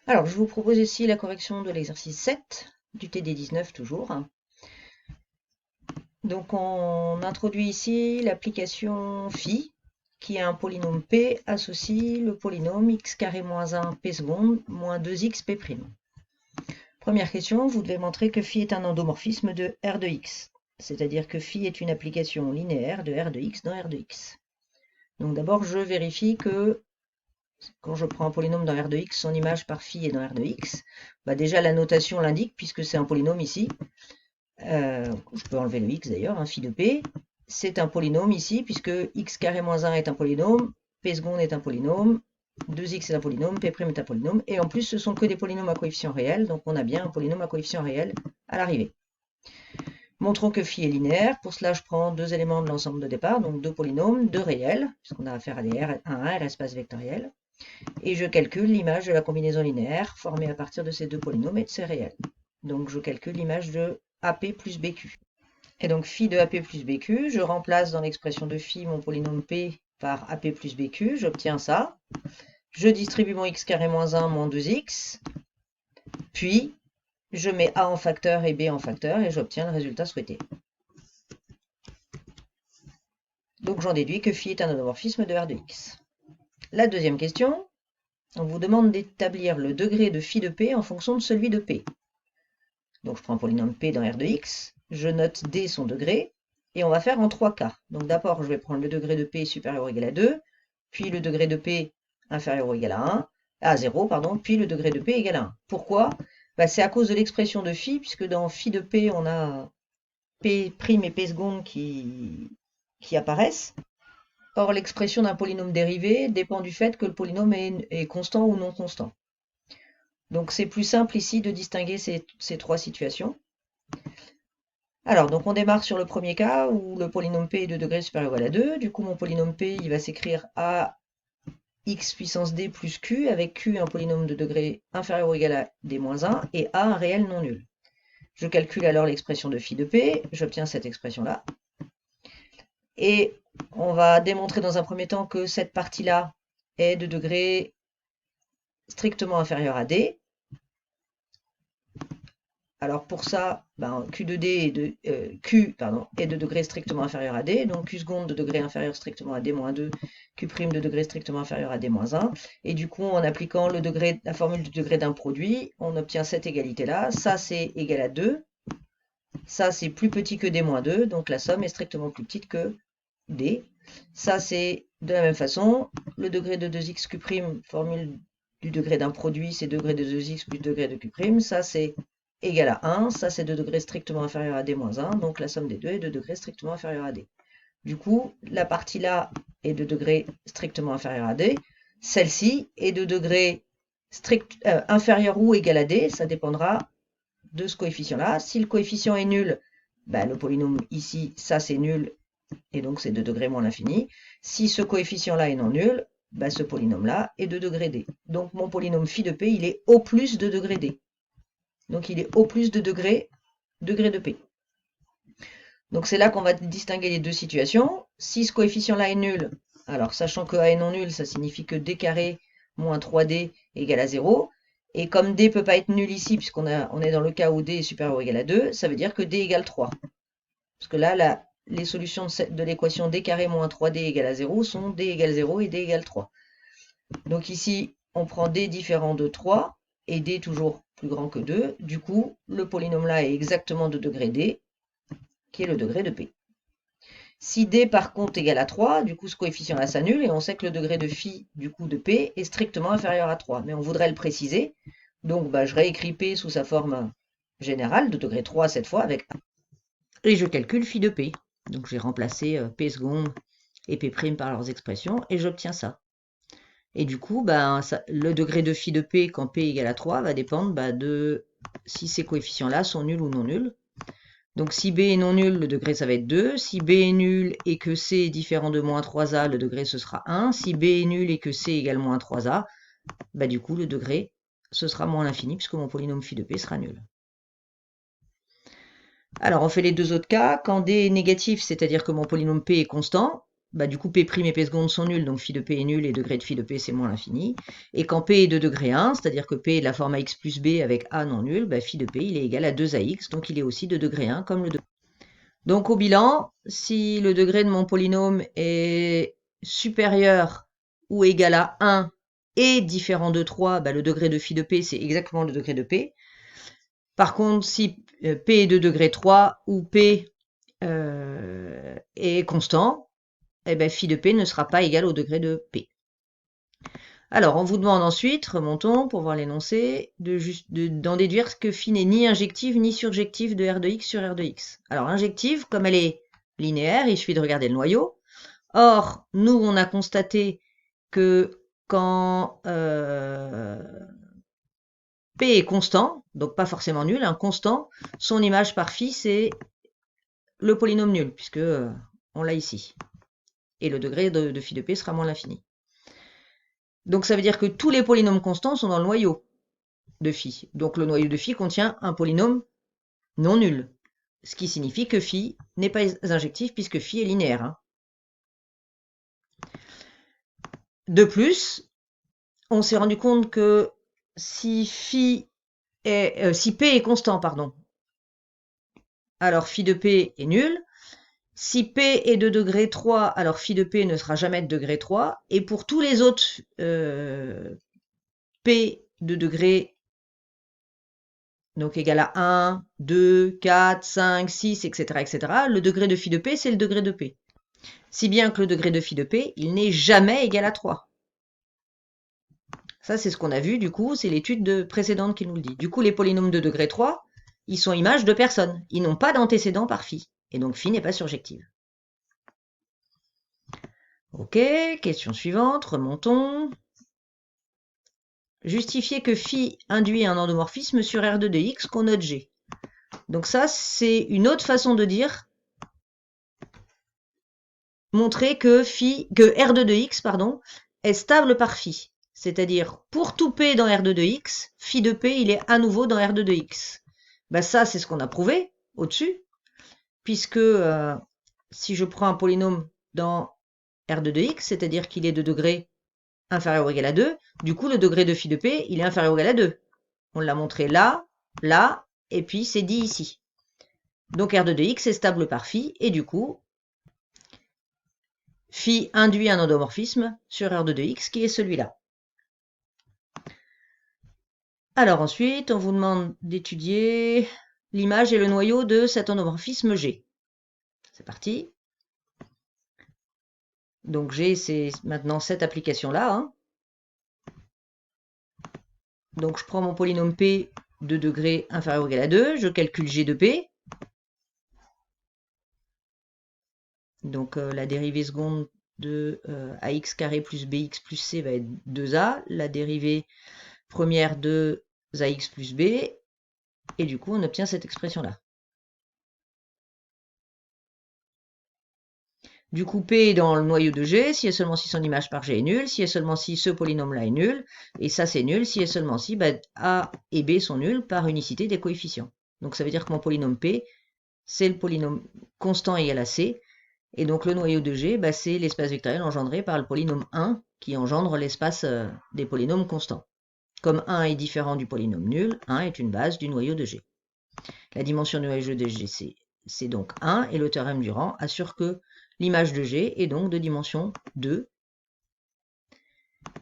Alors, je vous propose ici la correction de l'exercice 7 du TD19 toujours. Donc, on introduit ici l'application phi, qui est un polynôme p associe le polynôme x carré moins 1 p seconde moins 2x p'. Première question, vous devez montrer que phi est un endomorphisme de R de x, c'est-à-dire que phi est une application linéaire de R de x dans R de x. Donc d'abord, je vérifie que quand je prends un polynôme dans R de x, son image par phi est dans R de x. Bah déjà, la notation l'indique, puisque c'est un polynôme ici. Je peux enlever le x d'ailleurs, phi de p. C'est un polynôme ici, puisque x carré moins 1 est un polynôme, p seconde est un polynôme, 2x est un polynôme, p' est un polynôme, et en plus ce sont que des polynômes à coefficient réel, donc on a bien un polynôme à coefficient réel à l'arrivée. Montrons que phi est linéaire, pour cela je prends deux éléments de l'ensemble de départ, donc deux polynômes, deux réels, puisqu'on a affaire à des un R espace vectoriel, et je calcule l'image de la combinaison linéaire formée à partir de ces deux polynômes et de ces réels. Donc je calcule l'image de AP plus BQ. Et donc phi de AP plus BQ, je remplace dans l'expression de phi mon polynôme P par AP plus BQ, j'obtiens ça. Je distribue mon x carré moins 1 moins 2x, puis je mets A en facteur et B en facteur et j'obtiens le résultat souhaité. Donc j'en déduis que phi est un endomorphisme de R de x. La deuxième question, on vous demande d'établir le degré de phi de P en fonction de celui de P. Donc je prends un polynôme P dans R de x, je note D son degré, et on va faire en 3 cas. Donc d'abord je vais prendre le degré de P supérieur ou égal à 2, puis le degré de P inférieur ou égal à 0, puis le degré de P égal à 1. Pourquoi? C'est à cause de l'expression de phi, puisque dans phi de P, on a P' et P seconde qui apparaissent. Or, l'expression d'un polynôme dérivé dépend du fait que le polynôme est constant ou non constant. Donc c'est plus simple ici de distinguer ces trois situations. Alors, donc on démarre sur le premier cas où le polynôme P est de degré supérieur ou égal à 2. Du coup, mon polynôme P, il va s'écrire a x puissance d plus q, avec q un polynôme de degré inférieur ou égal à d moins 1 et a un réel non nul. Je calcule alors l'expression de phi de P, j'obtiens cette expression-là. Et on va démontrer dans un premier temps que cette partie-là est de degré strictement inférieur à d. Alors pour ça, Q de D est de degré strictement inférieur à D, donc Q seconde de degré inférieur strictement à D-2, Q' de degré strictement inférieur à D-1. Et du coup, en appliquant la formule du degré d'un produit, on obtient cette égalité-là. Ça, c'est égal à 2. Ça, c'est plus petit que D-2, donc la somme est strictement plus petite que D. Ça, c'est de la même façon, le degré de 2xQ', formule du degré d'un produit, c'est degré de 2x plus degré de Q'. Ça, c'est égal à 1. Ça, c'est de degré strictement inférieur à D-1. Donc, la somme des deux est de degré strictement inférieur à D. Du coup, la partie là est de degré strictement inférieur à D. Celle-ci est de degré inférieur ou égal à D. Ça dépendra de ce coefficient-là. Si le coefficient est nul, le polynôme ici, ça c'est nul, et donc c'est de degré moins l'infini. Si ce coefficient-là est non nul, ce polynôme-là est de degré D. Donc mon polynôme phi de P, il est au plus de degré D. Donc il est au plus de degré de P. Donc c'est là qu'on va distinguer les deux situations. Si ce coefficient-là est nul, alors sachant que A est non nul, ça signifie que D carré moins 3D égale à 0. Et comme D ne peut pas être nul ici, puisqu'on est dans le cas où D est supérieur ou égal à 2, ça veut dire que D égale 3. Parce que là, les solutions de l'équation D carré moins 3D égale à 0 sont D égale 0 et D égale 3. Donc ici, on prend D différent de 3 et D toujours plus grand que 2. Du coup, le polynôme là est exactement de degré D, qui est le degré de P. Si D par contre égale à 3, du coup ce coefficient là s'annule et on sait que le degré de phi du coup de P est strictement inférieur à 3. Mais on voudrait le préciser. Donc je réécris P sous sa forme générale, de degré 3 cette fois, avec 1. Et je calcule phi de P. Donc j'ai remplacé P seconde et P' par leurs expressions et j'obtiens ça. Et du coup, le degré de phi de P quand P égale à 3 va dépendre de si ces coefficients-là sont nuls ou non nuls. Donc si B est non nul, le degré ça va être 2. Si B est nul et que C est différent de moins 3A, le degré ce sera 1. Si B est nul et que C égale moins 3A, du coup le degré ce sera moins l'infini puisque mon polynôme phi de P sera nul. Alors on fait les deux autres cas. Quand D est négatif, c'est-à-dire que mon polynôme P est constant, bah du coup P' et P seconde sont nuls, donc phi de P est nul et degré de phi de P c'est moins l'infini. Et quand P est de degré 1, c'est-à-dire que P est de la forme AX plus B avec A non nul, bah phi de P il est égal à 2AX, donc il est aussi de degré 1 comme le degré. Donc au bilan, si le degré de mon polynôme est supérieur ou égal à 1 et différent de 3, bah, le degré de phi de P c'est exactement le degré de P. Par contre, si P est de degré 3 ou P est constant, eh ben, phi de P ne sera pas égal au degré de P. Alors, on vous demande ensuite, remontons pour voir l'énoncé, d'en déduire que phi n'est ni injective ni surjective de R de x sur R de x. Alors, injective, comme elle est linéaire, il suffit de regarder le noyau. Or, nous, on a constaté que quand P est constant, donc pas forcément nul, un constant, son image par phi, c'est le polynôme nul, puisque on l'a ici. Et le degré de phi de P sera moins l'infini. Donc ça veut dire que tous les polynômes constants sont dans le noyau de phi. Donc le noyau de phi contient un polynôme non nul. Ce qui signifie que phi n'est pas injectif puisque phi est linéaire. Hein. De plus, on s'est rendu compte que si si P est constant, pardon, alors phi de P est nul. Si P est de degré 3, alors phi de P ne sera jamais de degré 3. Et pour tous les autres P de degré donc égal à 1, 2, 4, 5, 6, etc., etc., le degré de phi de P, c'est le degré de P. Si bien que le degré de phi de P, il n'est jamais égal à 3. Ça, c'est ce qu'on a vu, du coup, c'est l'étude précédente qui nous le dit. Du coup, les polynômes de degré 3, ils sont images de personnes. Ils n'ont pas d'antécédent par phi. Et donc, phi n'est pas surjective. Ok, question suivante, remontons. Justifier que phi induit un endomorphisme sur R2 de x qu'on note G. Donc ça, c'est une autre façon de dire montrer que R2 de x est stable par phi. C'est-à-dire, pour tout P dans R2 de x, phi de P, il est à nouveau dans R2 de x. Ben ça, c'est ce qu'on a prouvé au-dessus, puisque si je prends un polynôme dans R2 de x, c'est-à-dire qu'il est de degré inférieur ou égal à 2, du coup, le degré de phi de P, il est inférieur ou égal à 2. On l'a montré là, là, et puis c'est dit ici. Donc R2 de x est stable par phi, et du coup, phi induit un endomorphisme sur R2 de x qui est celui-là. Alors ensuite, on vous demande d'étudier l'image et le noyau de cet endomorphisme G. C'est parti. Donc G, c'est maintenant cette application-là. Hein. Donc je prends mon polynôme P de degré inférieur ou égal à 2, je calcule G de P. Donc la dérivée seconde de ax carré plus bx plus c va être 2a, la dérivée première de ax plus b, et du coup on obtient cette expression-là. Du coup, P est dans le noyau de G, si et seulement si son image par G est nulle, si et seulement si ce polynôme-là est nul, et ça c'est nul, si et seulement si bah, A et B sont nuls par unicité des coefficients. Donc ça veut dire que mon polynôme P, c'est le polynôme constant égal à C, et donc le noyau de G, bah, c'est l'espace vectoriel engendré par le polynôme 1 qui engendre l'espace des polynômes constants. Comme 1 est différent du polynôme nul, 1 est une base du noyau de G. La dimension du noyau de G, c'est donc 1, et le théorème du rang assure que l'image de G est donc de dimension 2.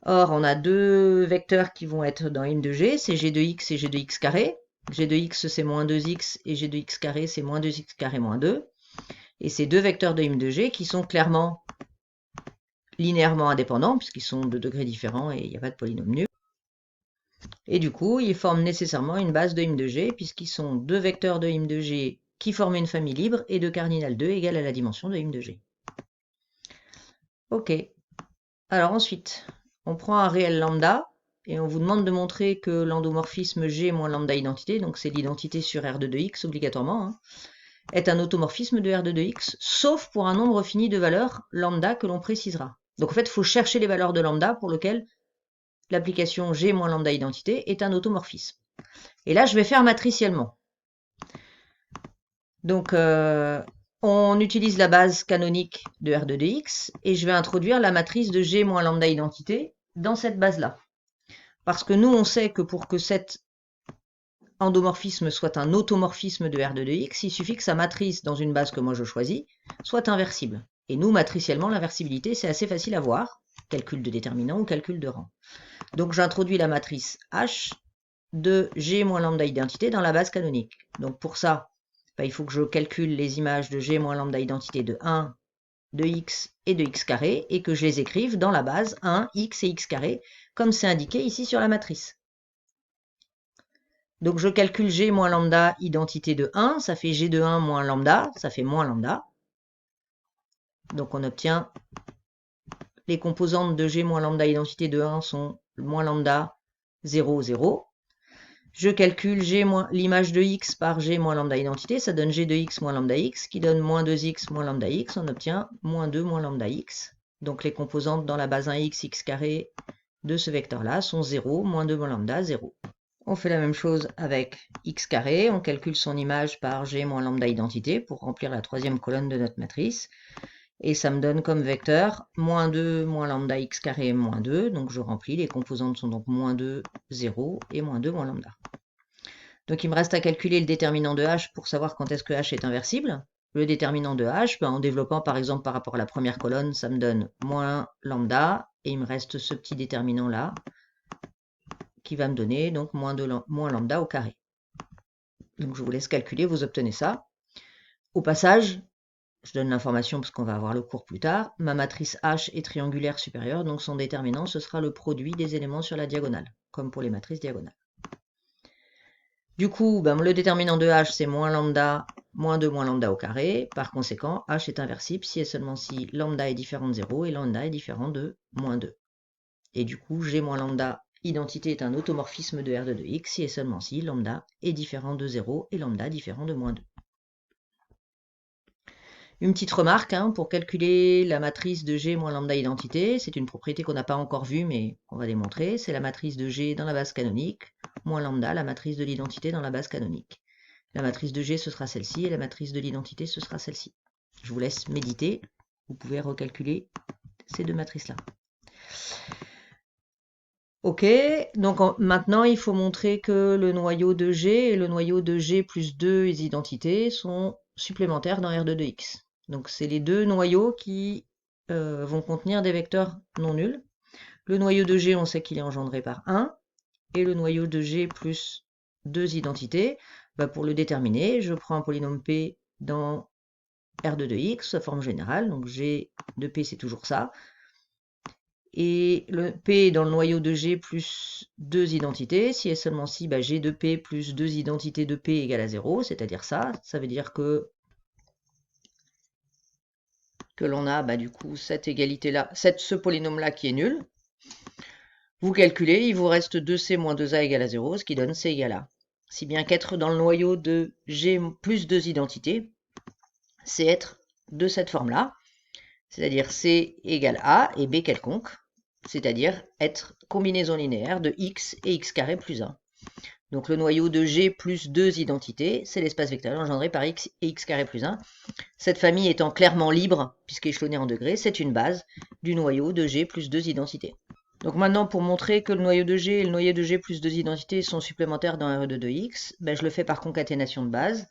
Or, on a deux vecteurs qui vont être dans im de G, c'est G de x et G de x carré. G de x, c'est moins 2x, et G de x carré, c'est moins 2x carré moins 2. Et ces deux vecteurs de im de G qui sont clairement linéairement indépendants, puisqu'ils sont de degrés différents et il n'y a pas de polynôme nul. Et du coup, ils forment nécessairement une base de im de G, puisqu'ils sont deux vecteurs de im de G qui forment une famille libre, et de cardinal 2 égale à la dimension de im de G. Ok. Alors ensuite, on prend un réel lambda, et on vous demande de montrer que l'endomorphisme G moins lambda identité, donc c'est l'identité sur R2 de x obligatoirement, hein, est un automorphisme de R2 de x, sauf pour un nombre fini de valeurs lambda que l'on précisera. Donc en fait, il faut chercher les valeurs de lambda pour lesquelles l'application G moins lambda identité est un automorphisme. Et là, je vais faire matriciellement. Donc, On utilise la base canonique de R de x et je vais introduire la matrice de G moins lambda identité dans cette base-là. Parce que nous, on sait que pour que cet endomorphisme soit un automorphisme de R de x, il suffit que sa matrice dans une base que moi je choisis soit inversible. Et nous, matriciellement, l'inversibilité, c'est assez facile à voir. Calcul de déterminant ou calcul de rang. Donc j'introduis la matrice H de G moins lambda identité dans la base canonique. Donc pour ça, il faut que je calcule les images de G moins lambda identité de 1, de x et de x carré, et que je les écrive dans la base 1, x et x carré, comme c'est indiqué ici sur la matrice. Donc je calcule G moins lambda identité de 1, ça fait G de 1 moins lambda, ça fait moins lambda. Donc on obtient les composantes de G moins lambda identité de 1 sont moins lambda 0, 0. Je calcule l'image de x par G moins lambda identité, ça donne G de x moins lambda x, qui donne moins 2x moins lambda x, on obtient moins 2 moins lambda x. Donc les composantes dans la base 1x, x carré de ce vecteur-là sont 0, moins 2 moins lambda, 0. On fait la même chose avec x carré, on calcule son image par G moins lambda identité pour remplir la troisième colonne de notre matrice. Et ça me donne comme vecteur moins 2 moins lambda x carré moins 2. Donc je remplis, les composantes sont donc moins 2, 0 et moins 2 moins lambda. Donc il me reste à calculer le déterminant de h pour savoir quand est-ce que h est inversible. Le déterminant de h, en développant par exemple par rapport à la première colonne, ça me donne moins lambda. Et il me reste ce petit déterminant là qui va me donner donc moins lambda au carré. Donc je vous laisse calculer, vous obtenez ça. Au passage, je donne l'information parce qu'on va avoir le cours plus tard. Ma matrice H est triangulaire supérieure, donc son déterminant, ce sera le produit des éléments sur la diagonale, comme pour les matrices diagonales. Du coup, le déterminant de H, c'est moins lambda, moins 2 moins lambda au carré. Par conséquent, H est inversible si et seulement si lambda est différent de 0 et lambda est différent de moins 2. Et du coup, G moins lambda identité est un automorphisme de R de x si et seulement si lambda est différent de 0 et lambda différent de moins 2. Une petite remarque, pour calculer la matrice de G moins lambda identité, c'est une propriété qu'on n'a pas encore vue, mais on va démontrer, c'est la matrice de G dans la base canonique, moins lambda, la matrice de l'identité dans la base canonique. La matrice de G, ce sera celle-ci, et la matrice de l'identité, ce sera celle-ci. Je vous laisse méditer, vous pouvez recalculer ces deux matrices-là. Ok, donc maintenant il faut montrer que le noyau de G et le noyau de G plus 2 identités sont supplémentaires dans R de x. Donc c'est les deux noyaux qui vont contenir des vecteurs non nuls. Le noyau de G, on sait qu'il est engendré par 1, et le noyau de G plus 2 identités, pour le déterminer, je prends un polynôme P dans R de x, sa forme générale, donc G de P c'est toujours ça, et le P dans le noyau de G plus 2 identités, si et seulement si G de P plus 2 identités de P égale à 0, c'est-à-dire ça veut dire que l'on a du coup cette égalité-là, ce polynôme-là qui est nul. Vous calculez, il vous reste 2C moins 2A égale à 0, ce qui donne C égale A. Si bien qu'être dans le noyau de G plus 2 identités, c'est être de cette forme-là, c'est-à-dire C égale A et B quelconque, c'est-à-dire être combinaison linéaire de x et x carré plus 1. Donc le noyau de G plus 2 identités, c'est l'espace vectoriel engendré par x et x carré plus 1. Cette famille étant clairement libre, puisqu'échelonnée en degrés, c'est une base du noyau de G plus 2 identités. Donc maintenant, pour montrer que le noyau de G et le noyau de G plus 2 identités sont supplémentaires dans R de x, je le fais par concaténation de base.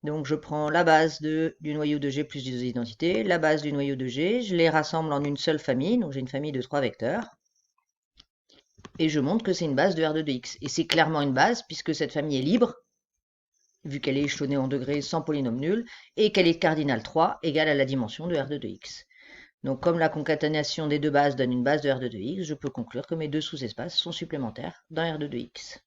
Donc je prends la base du noyau de G plus 2 identités, la base du noyau de G, je les rassemble en une seule famille, donc j'ai une famille de 3 vecteurs. Et je montre que c'est une base de R de x. Et c'est clairement une base, puisque cette famille est libre, vu qu'elle est échelonnée en degrés sans polynôme nul, et qu'elle est cardinale 3, égale à la dimension de R de x. Donc comme la concaténation des deux bases donne une base de R de x, je peux conclure que mes deux sous-espaces sont supplémentaires dans R de x.